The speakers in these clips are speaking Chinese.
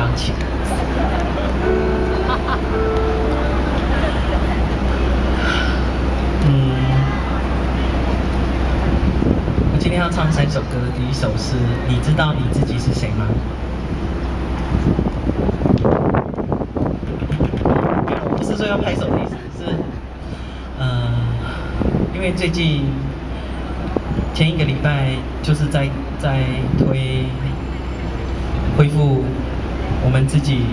钢琴。我今天要唱3首歌，第一首是你知道你自己是谁吗？不是说要拍手的意思，是因为最近前一个礼拜就是在恢复我们自己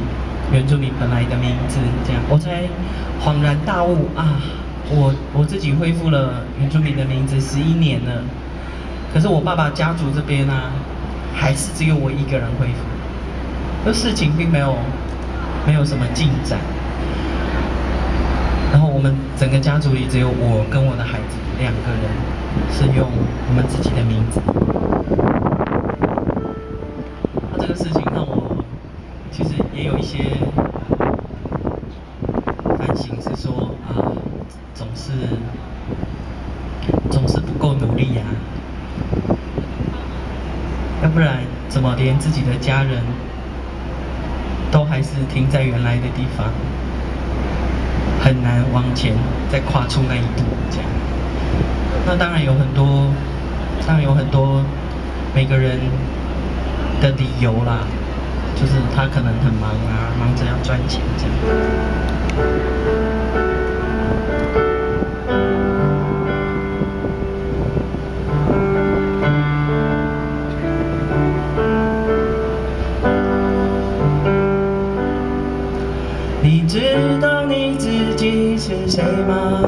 原住民本来的名字，这样我才恍然大悟啊！我自己恢复了原住民的名字11年了，可是我爸爸家族这边啊，还是只有我一个人恢复，这事情并没有什么进展。然后我们整个家族里只有我跟我的孩子2个人是用我们自己的名字。那这个事情让我其实也有一些反省，是说啊，总是不够努力呀，要不然怎么连自己的家人都还是停在原来的地方？很难往前再跨出那一步，这样。那当然有很多每个人的理由啦，就是他可能很忙啊，忙着要赚钱这样。你知道你自己是谁吗？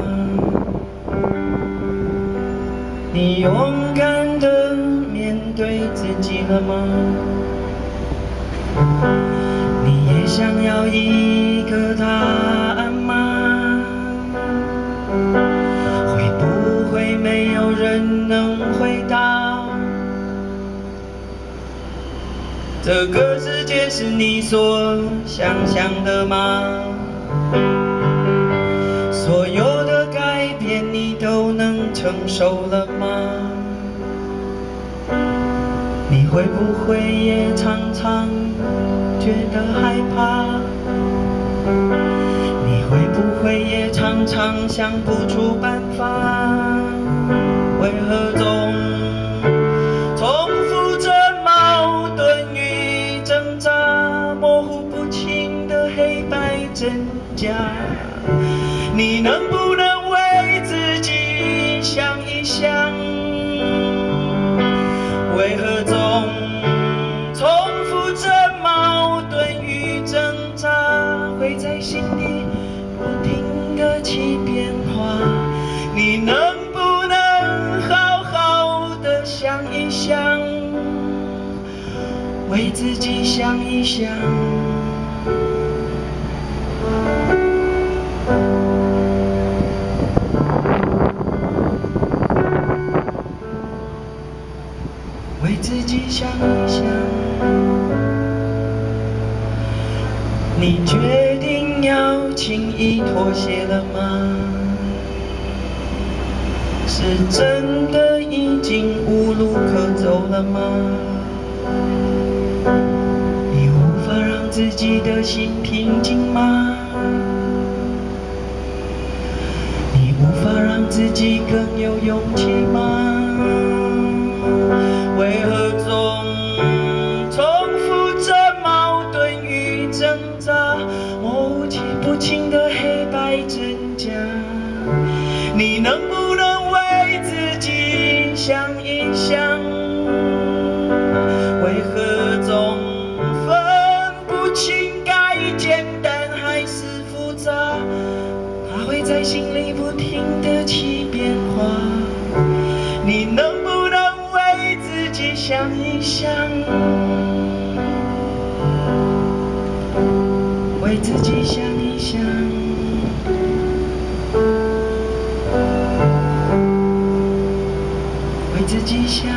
你勇敢地面对自己了吗？你也想要一个答案吗？会不会没有人能回答？这个世界是你所想象的吗？所有的改变你都能承受了吗？你会不会也常常觉得害怕？你会不会也常常想不出办法？为何总重复着矛盾与挣扎，模糊不清的黑白真假？你能不能为自己想一想？为何总重复着矛盾与挣扎，会在心里不停地起变化？你能不能好好的想一想，为自己想一想？为自己想一想，你决定要轻易妥协了吗？是真的已经无路可走了吗？你无法让自己的心平静吗？你无法让自己更有勇气吗？为何总重复着矛盾与挣扎，模糊不清的黑白真假？你能不能为自己想一想？为何总分不清该简单还是复杂？它会在心里不停地起变化。你能不能为自己想一想？为自己想一想。为自己想